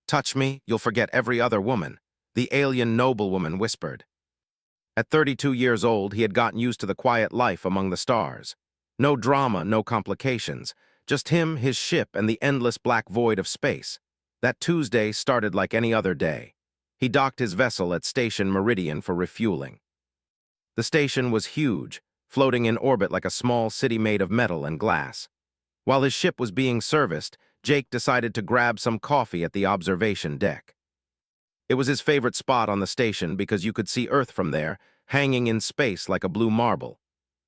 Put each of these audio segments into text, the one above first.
"Touch me, you'll forget every other woman," the alien noblewoman whispered. At 32 years old, he had gotten used to the quiet life among the stars. No drama, no complications, just him, his ship, and the endless black void of space. That Tuesday started like any other day. He docked his vessel at Station Meridian for refueling. The station was huge, floating in orbit like a small city made of metal and glass. While his ship was being serviced, Jake decided to grab some coffee at the observation deck. It was his favorite spot on the station because you could see Earth from there, hanging in space like a blue marble.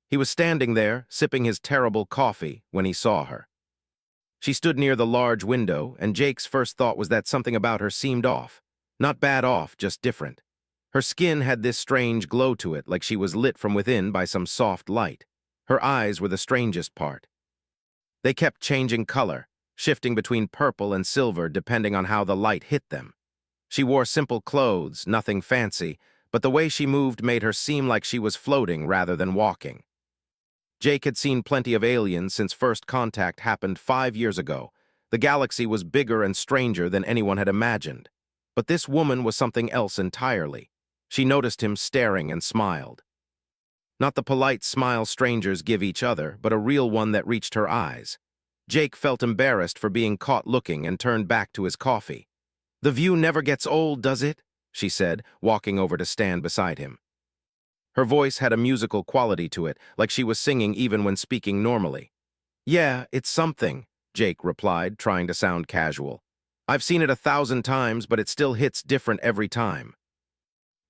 He was standing there, sipping his terrible coffee, when he saw her. She stood near the large window, and Jake's first thought was that something about her seemed off. Not bad off, just different. Her skin had this strange glow to it, like she was lit from within by some soft light. Her eyes were the strangest part. They kept changing color, shifting between purple and silver depending on how the light hit them. She wore simple clothes, nothing fancy, but the way she moved made her seem like she was floating rather than walking. Jake had seen plenty of aliens since first contact happened 5 years ago. The galaxy was bigger and stranger than anyone had imagined. But this woman was something else entirely. She noticed him staring and smiled. Not the polite smile strangers give each other, but a real one that reached her eyes. Jake felt embarrassed for being caught looking and turned back to his coffee. "The view never gets old, does it?" she said, walking over to stand beside him. Her voice had a musical quality to it, like she was singing even when speaking normally. "Yeah, it's something," Jake replied, trying to sound casual. "I've seen it 1,000 times, but it still hits different every time."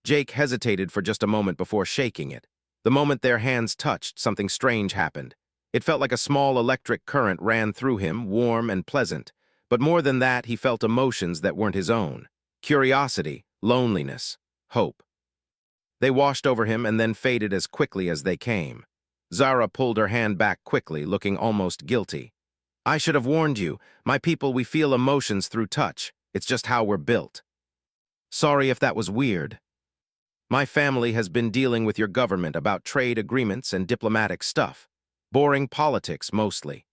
Jake hesitated for just a moment before shaking it. The moment their hands touched, something strange happened. It felt like a small electric current ran through him, warm and pleasant. But more than that, he felt emotions that weren't his own. Curiosity, loneliness, hope. They washed over him and then faded as quickly as they came. Zara pulled her hand back quickly, looking almost guilty. "I should have warned you. My people, we feel emotions through touch. It's just how we're built." "Sorry if that was weird. My family has been dealing with your government about trade agreements and diplomatic stuff. Boring politics, mostly."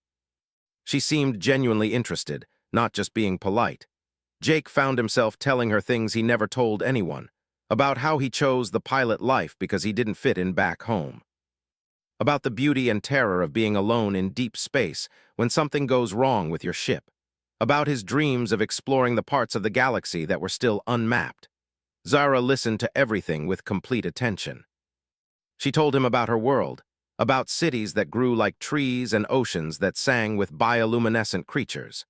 She seemed genuinely interested, not just being polite. Jake found himself telling her things he never told anyone, about how he chose the pilot life because he didn't fit in back home. About the beauty and terror of being alone in deep space when something goes wrong with your ship. About his dreams of exploring the parts of the galaxy that were still unmapped. Zara listened to everything with complete attention. She told him about her world, about cities that grew like trees and oceans that sang with bioluminescent creatures.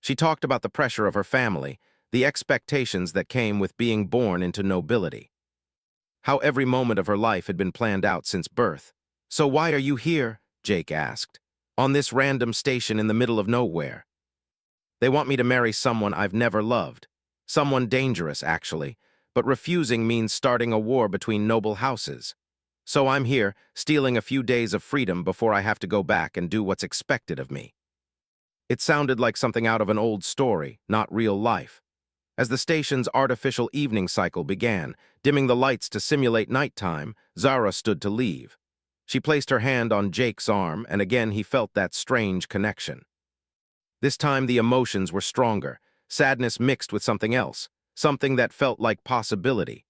She talked about the pressure of her family, the expectations that came with being born into nobility. How every moment of her life had been planned out since birth. "So why are you here?" Jake asked. "On this random station in the middle of nowhere?" "They want me to marry someone I've never loved. Someone dangerous, actually, but refusing means starting a war between noble houses. So I'm here, stealing a few days of freedom before I have to go back and do what's expected of me." It sounded like something out of an old story, not real life. As the station's artificial evening cycle began, dimming the lights to simulate nighttime, Zara stood to leave. She placed her hand on Jake's arm, and again he felt that strange connection. This time the emotions were stronger, sadness mixed with something else, something that felt like possibility.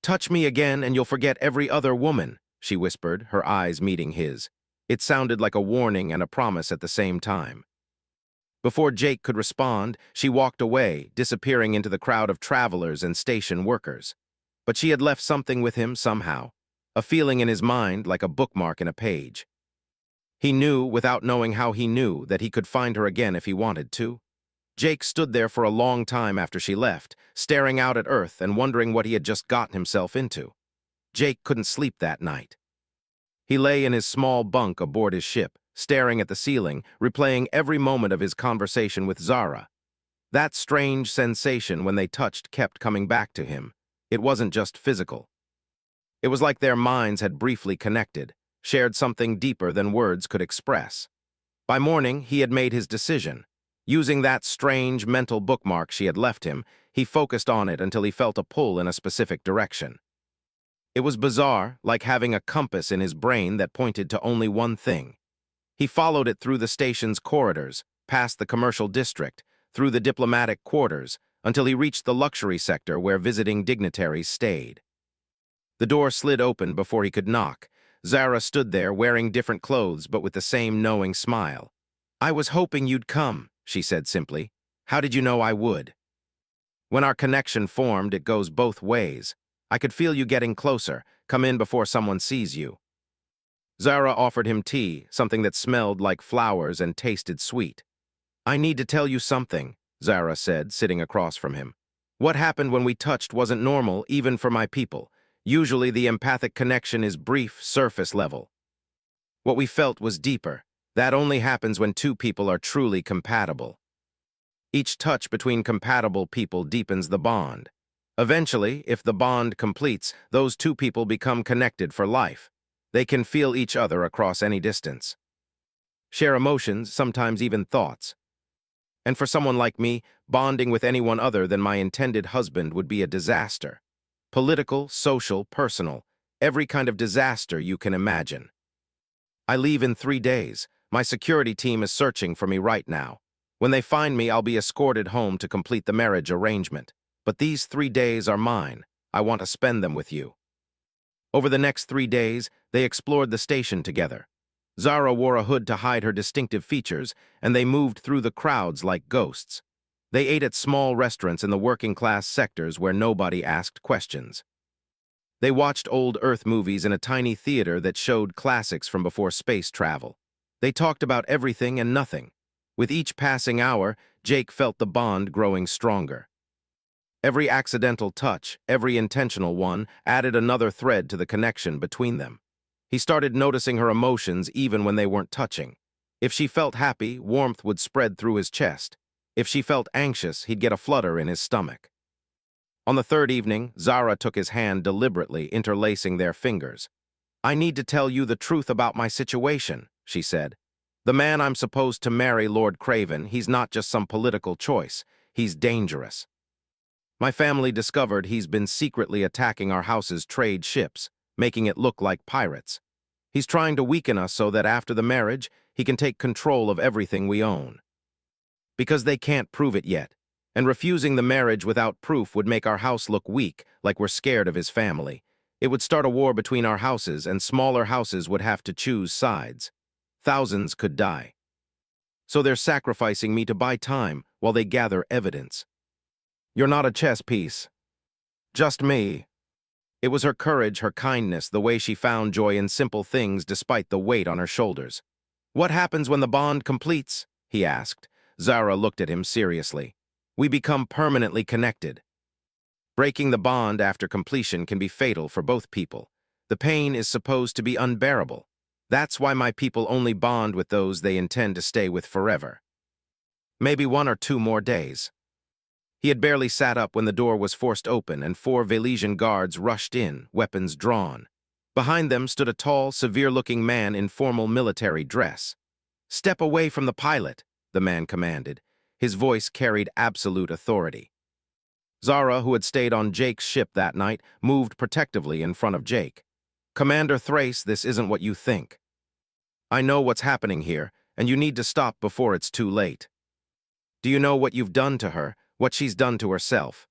"Touch me again and you'll forget every other woman," she whispered, her eyes meeting his. It sounded like a warning and a promise at the same time. Before Jake could respond, she walked away, disappearing into the crowd of travelers and station workers. But she had left something with him somehow, a feeling in his mind like a bookmark in a page. He knew, without knowing how he knew, that he could find her again if he wanted to. Jake stood there for a long time after she left, staring out at Earth and wondering what he had just gotten himself into. Jake couldn't sleep that night. He lay in his small bunk aboard his ship, staring at the ceiling, replaying every moment of his conversation with Zara. That strange sensation when they touched kept coming back to him. It wasn't just physical. It was like their minds had briefly connected, shared something deeper than words could express. By morning, he had made his decision. Using that strange mental bookmark she had left him, he focused on it until he felt a pull in a specific direction. It was bizarre, like having a compass in his brain that pointed to only one thing. He followed it through the station's corridors, past the commercial district, through the diplomatic quarters, until he reached the luxury sector where visiting dignitaries stayed. The door slid open before he could knock. Zara stood there wearing different clothes but with the same knowing smile. "I was hoping you'd come," she said simply. "How did you know I would?" "When our connection formed, it goes both ways. I could feel you getting closer. Come in before someone sees you." Zara offered him tea, something that smelled like flowers and tasted sweet. "I need to tell you something," Zara said, sitting across from him. "What happened when we touched wasn't normal, even for my people. Usually the empathic connection is brief, surface level. What we felt was deeper. That only happens when two people are truly compatible. Each touch between compatible people deepens the bond. Eventually, if the bond completes, those two people become connected for life. They can feel each other across any distance. Share emotions, sometimes even thoughts. And for someone like me, bonding with anyone other than my intended husband would be a disaster. Political, social, personal, every kind of disaster you can imagine. I leave in 3 days. My security team is searching for me right now. When they find me, I'll be escorted home to complete the marriage arrangement. But these 3 days are mine. I want to spend them with you." Over the next 3 days, they explored the station together. Zara wore a hood to hide her distinctive features, and they moved through the crowds like ghosts. They ate at small restaurants in the working-class sectors where nobody asked questions. They watched old Earth movies in a tiny theater that showed classics from before space travel. They talked about everything and nothing. With each passing hour, Jake felt the bond growing stronger. Every accidental touch, every intentional one, added another thread to the connection between them. He started noticing her emotions even when they weren't touching. If she felt happy, warmth would spread through his chest. If she felt anxious, he'd get a flutter in his stomach. On the third evening, Zara took his hand deliberately, interlacing their fingers. "I need to tell you the truth about my situation," she said. "The man I'm supposed to marry, Lord Craven, he's not just some political choice. He's dangerous. My family discovered he's been secretly attacking our house's trade ships, making it look like pirates. He's trying to weaken us so that after the marriage, he can take control of everything we own. Because they can't prove it yet, and refusing the marriage without proof would make our house look weak, like we're scared of his family. It would start a war between our houses, and smaller houses would have to choose sides. Thousands could die. So they're sacrificing me to buy time while they gather evidence. You're not a chess piece. Just me." It was her courage, her kindness, the way she found joy in simple things despite the weight on her shoulders. "What happens when the bond completes?" he asked. Zara looked at him seriously. "We become permanently connected. Breaking the bond after completion can be fatal for both people. The pain is supposed to be unbearable. That's why my people only bond with those they intend to stay with forever. Maybe 1 or 2 more days." He had barely sat up when the door was forced open and 4 Valesian guards rushed in, weapons drawn. Behind them stood a tall, severe-looking man in formal military dress. "Step away from the pilot," the man commanded. His voice carried absolute authority. Zara, who had stayed on Jake's ship that night, moved protectively in front of Jake. "Commander Thrace, this isn't what you think. I know what's happening here, and you need to stop before it's too late. Do you know what you've done to her, what she's done to herself?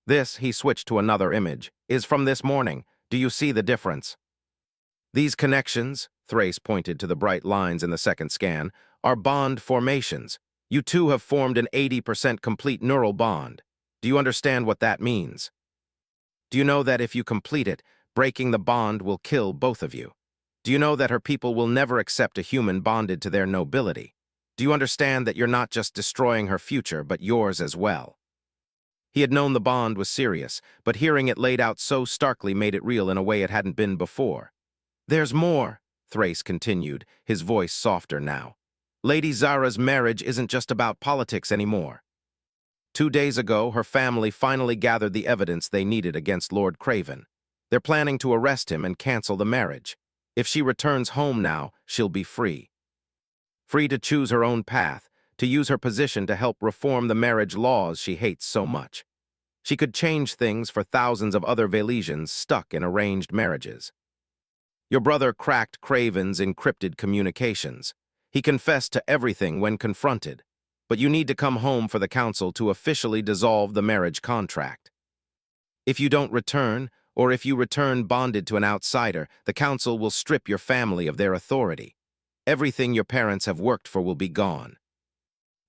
This," he switched to another image, "is from this morning. Do you see the difference? These connections," Thrace pointed to the bright lines in the second scan, "are bond formations. You two have formed an 80% complete neural bond. Do you understand what that means? Do you know that if you complete it, breaking the bond will kill both of you? Do you know that her people will never accept a human bonded to their nobility? Do you understand that you're not just destroying her future, but yours as well?" He had known the bond was serious, but hearing it laid out so starkly made it real in a way it hadn't been before. "There's more," Thrace continued, his voice softer now. "Lady Zara's marriage isn't just about politics anymore. 2 days ago, her family finally gathered the evidence they needed against Lord Craven. They're planning to arrest him and cancel the marriage. If she returns home now, she'll be free. Free to choose her own path, to use her position to help reform the marriage laws she hates so much. She could change things for thousands of other Valesians stuck in arranged marriages. Your brother cracked Craven's encrypted communications. He confessed to everything when confronted. but you need to come home for the council to officially dissolve the marriage contract. If you don't return, or if you return bonded to an outsider, the council will strip your family of their authority. Everything your parents have worked for will be gone.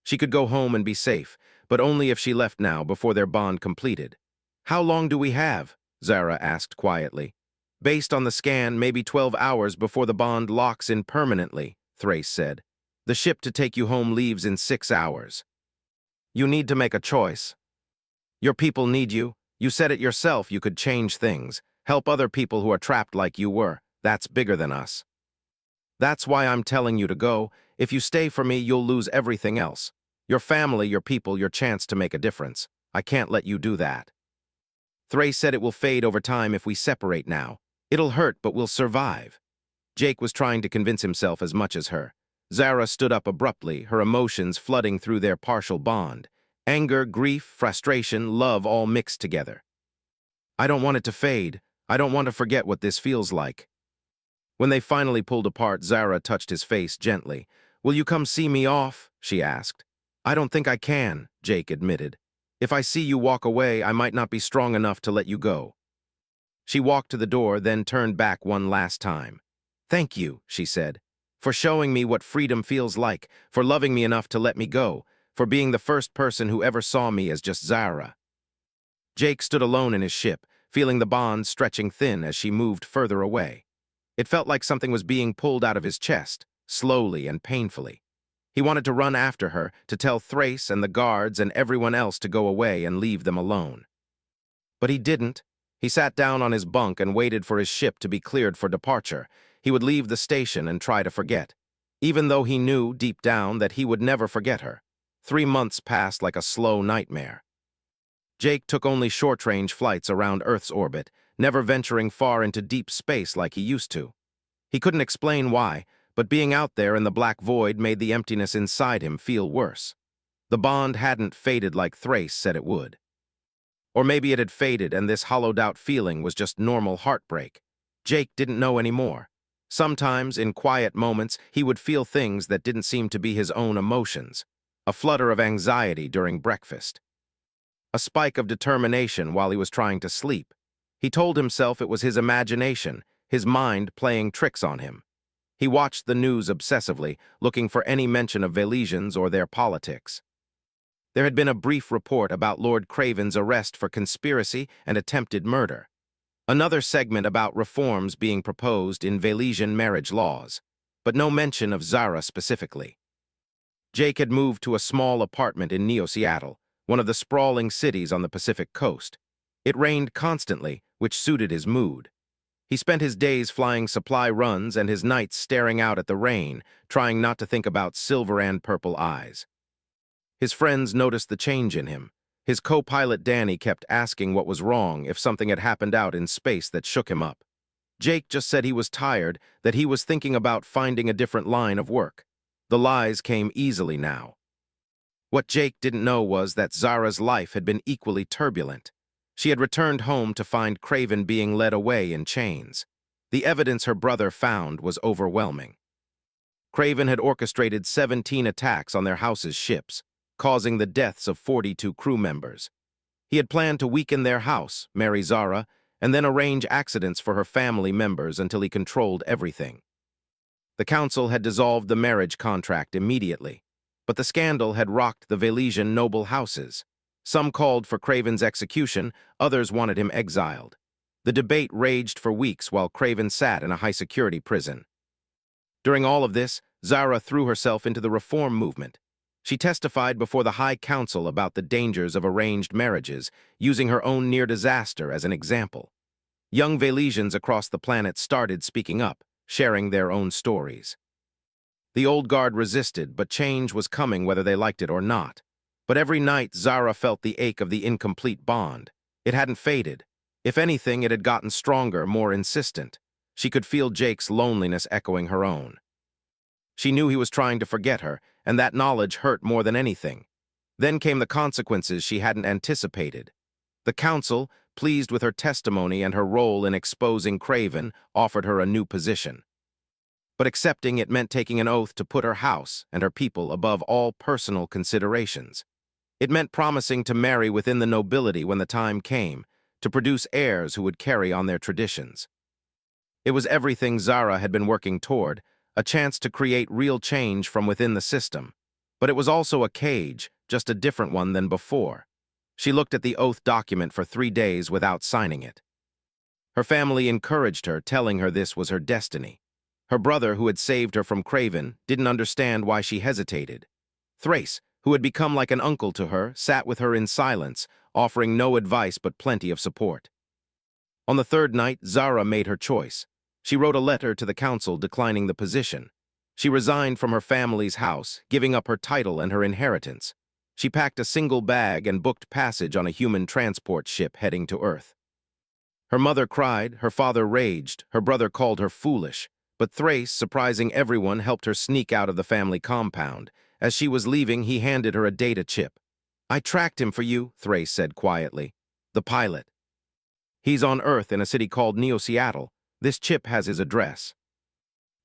She could go home and be safe, but only if she left now before their bond completed. How long do we have? Zara asked quietly. Based on the scan, maybe 12 hours before the bond locks in permanently, Thrace said. The ship to take you home leaves in 6 hours. You need to make a choice. Your people need you. You said it yourself, you could change things, help other people who are trapped like you were. That's bigger than us. That's why I'm telling you to go. If you stay for me, you'll lose everything else. Your family, your people, your chance to make a difference. I can't let you do that. Thrace said it will fade over time if we separate now. It'll hurt, but we'll survive. Jake was trying to convince himself as much as her. Zara stood up abruptly, her emotions flooding through their partial bond. Anger, grief, frustration, love all mixed together. I don't want it to fade. I don't want to forget what this feels like. When they finally pulled apart, Zara touched his face gently. Will you come see me off? She asked. I don't think I can, Jake admitted. If I see you walk away, I might not be strong enough to let you go. She walked to the door, then turned back one last time. Thank you, she said, for showing me what freedom feels like, for loving me enough to let me go, for being the first person who ever saw me as just Zara. Jake stood alone in his ship, feeling the bond stretching thin as she moved further away. It felt like something was being pulled out of his chest, slowly and painfully. He wanted to run after her, to tell Thrace and the guards and everyone else to go away and leave them alone. But he didn't. He sat down on his bunk and waited for his ship to be cleared for departure. He would leave the station and try to forget, even though he knew deep down that he would never forget her. 3 months passed like a slow nightmare. Jake took only short-range flights around Earth's orbit, never venturing far into deep space like he used to. He couldn't explain why, but being out there in the black void made the emptiness inside him feel worse. The bond hadn't faded like Thrace said it would. Or maybe it had faded and this hollowed-out feeling was just normal heartbreak. Jake didn't know anymore. Sometimes, in quiet moments, he would feel things that didn't seem to be his own emotions. A flutter of anxiety during breakfast. A spike of determination while he was trying to sleep. He told himself it was his imagination, his mind playing tricks on him. He watched the news obsessively, looking for any mention of Velesians or their politics. There had been a brief report about Lord Craven's arrest for conspiracy and attempted murder. Another segment about reforms being proposed in Velesian marriage laws, but no mention of Zara specifically. Jake had moved to a small apartment in Neo-Seattle, one of the sprawling cities on the Pacific coast. It rained constantly, which suited his mood. He spent his days flying supply runs and his nights staring out at the rain, trying not to think about silver and purple eyes. His friends noticed the change in him. His co-pilot Danny kept asking what was wrong if something had happened out in space that shook him up. Jake just said he was tired, that he was thinking about finding a different line of work. The lies came easily now. What Jake didn't know was that Zara's life had been equally turbulent. She had returned home to find Craven being led away in chains. The evidence her brother found was overwhelming. Craven had orchestrated 17 attacks on their house's ships, causing the deaths of 42 crew members. He had planned to weaken their house, marry Zara, and then arrange accidents for her family members until he controlled everything. The council had dissolved the marriage contract immediately, but the scandal had rocked the Velesian noble houses. Some called for Craven's execution, others wanted him exiled. The debate raged for weeks while Craven sat in a high-security prison. During all of this, Zara threw herself into the reform movement. She testified before the High Council about the dangers of arranged marriages, using her own near disaster as an example. Young Velesians across the planet started speaking up, sharing their own stories. The old guard resisted, but change was coming whether they liked it or not. But every night, Zara felt the ache of the incomplete bond. It hadn't faded. If anything, it had gotten stronger, more insistent. She could feel Jake's loneliness echoing her own. She knew he was trying to forget her, and that knowledge hurt more than anything. Then came the consequences she hadn't anticipated. The council, pleased with her testimony and her role in exposing Craven, offered her a new position. But accepting it meant taking an oath to put her house and her people above all personal considerations. It meant promising to marry within the nobility when the time came, to produce heirs who would carry on their traditions. It was everything Zara had been working toward, a chance to create real change from within the system. But it was also a cage, just a different one than before. She looked at the oath document for 3 days without signing it. Her family encouraged her, telling her this was her destiny. Her brother, who had saved her from Craven, didn't understand why she hesitated. Thrace, who had become like an uncle to her, sat with her in silence, offering no advice but plenty of support. On the third night, Zara made her choice. She wrote a letter to the council declining the position. She resigned from her family's house, giving up her title and her inheritance. She packed a single bag and booked passage on a human transport ship heading to Earth. Her mother cried, her father raged, her brother called her foolish, but Thrace, surprising everyone, helped her sneak out of the family compound. As she was leaving, he handed her a data chip. "I tracked him for you," Thrace said quietly. "The pilot. He's on Earth in a city called Neo-Seattle. This chip has his address.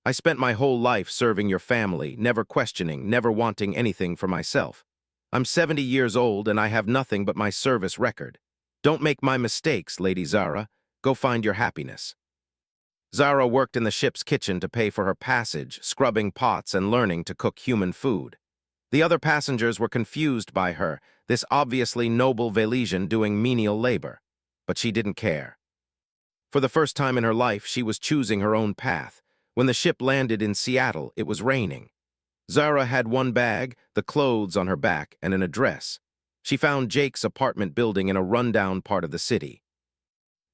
I spent my whole life serving your family, never questioning, never wanting anything for myself. I'm 70 years old and I have nothing but my service record. Don't make my mistakes, Lady Zara. Go find your happiness." Zara worked in the ship's kitchen to pay for her passage, scrubbing pots and learning to cook human food. The other passengers were confused by her, this obviously noble Velesian doing menial labor. But she didn't care. For the first time in her life, she was choosing her own path. When the ship landed in Seattle, it was raining. Zara had one bag, the clothes on her back, and an address. She found Jake's apartment building in a rundown part of the city.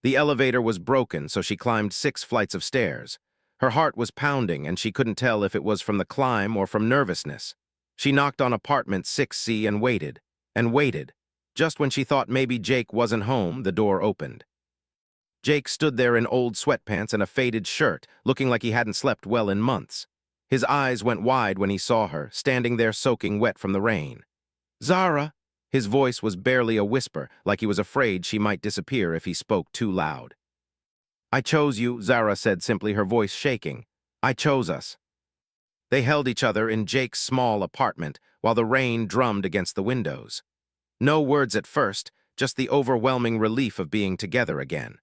The elevator was broken, so she climbed 6 flights of stairs. Her heart was pounding, and she couldn't tell if it was from the climb or from nervousness. She knocked on apartment 6C and waited, and waited. Just when she thought maybe Jake wasn't home, the door opened. Jake stood there in old sweatpants and a faded shirt, looking like he hadn't slept well in months. His eyes went wide when he saw her, standing there soaking wet from the rain. "Zara!" His voice was barely a whisper, like he was afraid she might disappear if he spoke too loud. "I chose you," Zara said simply, her voice shaking. "I chose us." They held each other in Jake's small apartment while the rain drummed against the windows. No words at first, just the overwhelming relief of being together again.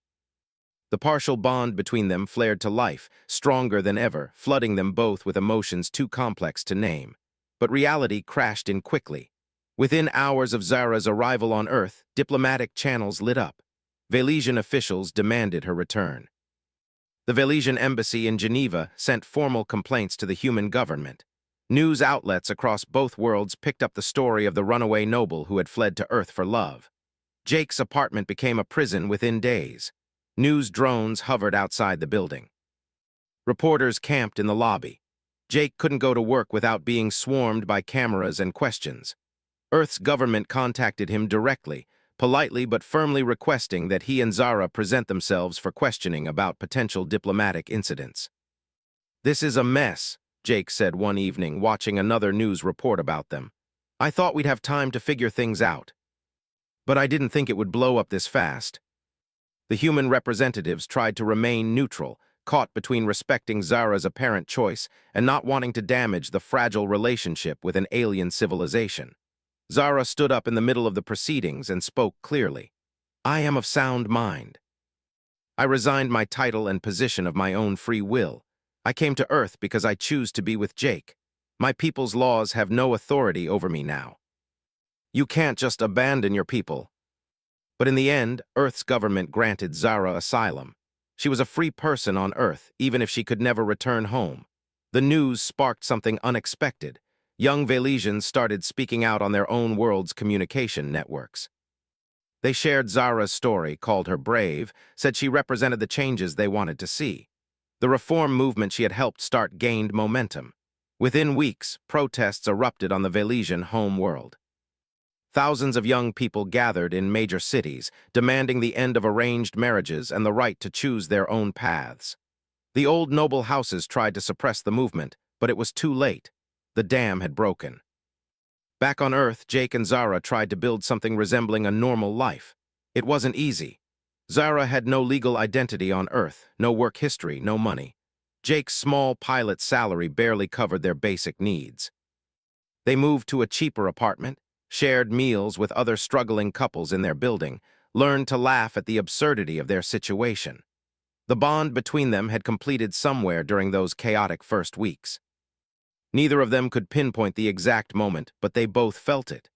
The partial bond between them flared to life, stronger than ever, flooding them both with emotions too complex to name. But reality crashed in quickly. Within hours of Zara's arrival on Earth, diplomatic channels lit up. Velesian officials demanded her return. The Velesian embassy in Geneva sent formal complaints to the human government. News outlets across both worlds picked up the story of the runaway noble who had fled to Earth for love. Jake's apartment became a prison within days. News drones hovered outside the building. Reporters camped in the lobby. Jake couldn't go to work without being swarmed by cameras and questions. Earth's government contacted him directly, politely but firmly requesting that he and Zara present themselves for questioning about potential diplomatic incidents. "This is a mess," Jake said one evening, watching another news report about them. "I thought we'd have time to figure things out. But I didn't think it would blow up this fast." The human representatives tried to remain neutral, caught between respecting Zara's apparent choice and not wanting to damage the fragile relationship with an alien civilization. Zara stood up in the middle of the proceedings and spoke clearly. "I am of sound mind. I resigned my title and position of my own free will. I came to Earth because I choose to be with Jake. My people's laws have no authority over me now." "You can't just abandon your people." But in the end, Earth's government granted Zara asylum. She was a free person on Earth, even if she could never return home. The news sparked something unexpected. Young Velesians started speaking out on their own world's communication networks. They shared Zara's story, called her brave, said she represented the changes they wanted to see. The reform movement she had helped start gained momentum. Within weeks, protests erupted on the Velesian home world. Thousands of young people gathered in major cities, demanding the end of arranged marriages and the right to choose their own paths. The old noble houses tried to suppress the movement, but it was too late. The dam had broken. Back on Earth, Jake and Zara tried to build something resembling a normal life. It wasn't easy. Zara had no legal identity on Earth, no work history, no money. Jake's small pilot salary barely covered their basic needs. They moved to a cheaper apartment, shared meals with other struggling couples in their building, learned to laugh at the absurdity of their situation. The bond between them had completed somewhere during those chaotic first weeks. Neither of them could pinpoint the exact moment, but they both felt it.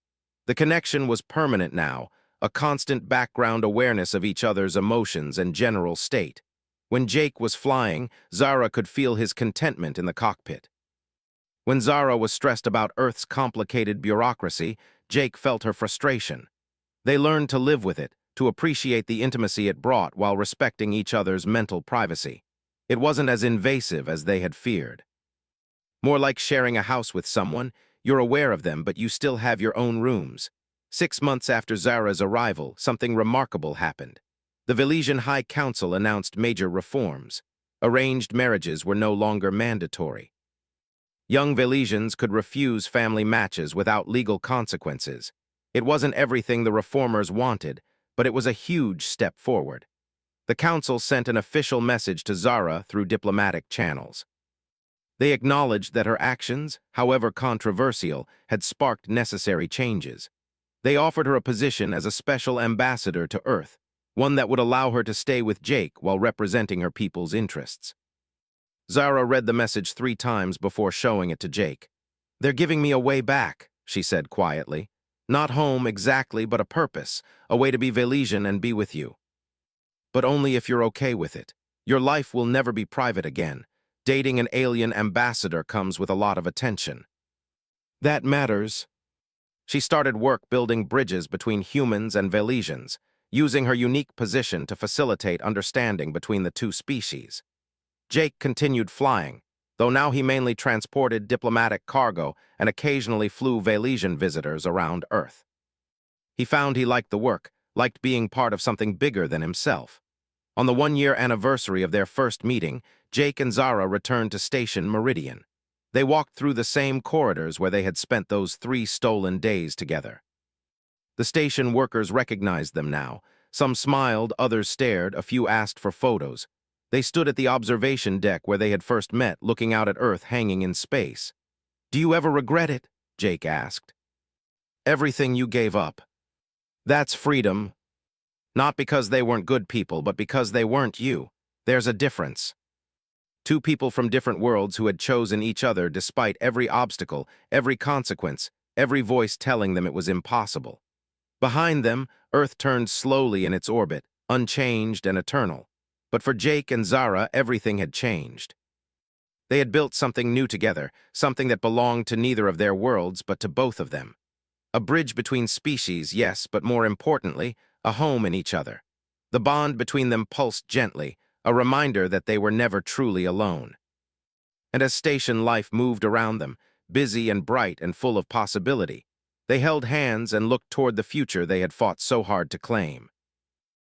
The connection was permanent now, a constant background awareness of each other's emotions and general state. When Jake was flying, Zara could feel his contentment in the cockpit. When Zara was stressed about Earth's complicated bureaucracy, Jake felt her frustration. They learned to live with it, to appreciate the intimacy it brought while respecting each other's mental privacy. It wasn't as invasive as they had feared. More like sharing a house with someone, you're aware of them, but you still have your own rooms. 6 months after Zara's arrival, something remarkable happened. The Velesian High Council announced major reforms. Arranged marriages were no longer mandatory. Young Velesians could refuse family matches without legal consequences. It wasn't everything the reformers wanted, but it was a huge step forward. The council sent an official message to Zara through diplomatic channels. They acknowledged that her actions, however controversial, had sparked necessary changes. They offered her a position as a special ambassador to Earth, one that would allow her to stay with Jake while representing her people's interests. Zara read the message 3 times before showing it to Jake. "They're giving me a way back," she said quietly. "Not home exactly, but a purpose, a way to be Velesian and be with you. But only if you're okay with it. Your life will never be private again. Dating an alien ambassador comes with a lot of attention." "That matters." She started work building bridges between humans and Velesians, using her unique position to facilitate understanding between the two species. Jake continued flying, though now he mainly transported diplomatic cargo and occasionally flew Velesian visitors around Earth. He found he liked the work, liked being part of something bigger than himself. On the 1-year anniversary of their first meeting, Jake and Zara returned to Station Meridian. They walked through the same corridors where they had spent those 3 stolen days together. The station workers recognized them now. Some smiled, others stared, a few asked for photos. They stood at the observation deck where they had first met, looking out at Earth hanging in space. "Do you ever regret it?" Jake asked. "Everything you gave up." "That's freedom. Not because they weren't good people, but because they weren't you. There's a difference." 2 people from different worlds who had chosen each other despite every obstacle, every consequence, every voice telling them it was impossible. Behind them, Earth turned slowly in its orbit, unchanged and eternal. But for Jake and Zara, everything had changed. They had built something new together, something that belonged to neither of their worlds but to both of them. A bridge between species, yes, but more importantly, a home in each other. The bond between them pulsed gently, a reminder that they were never truly alone. And as station life moved around them, busy and bright and full of possibility, they held hands and looked toward the future they had fought so hard to claim.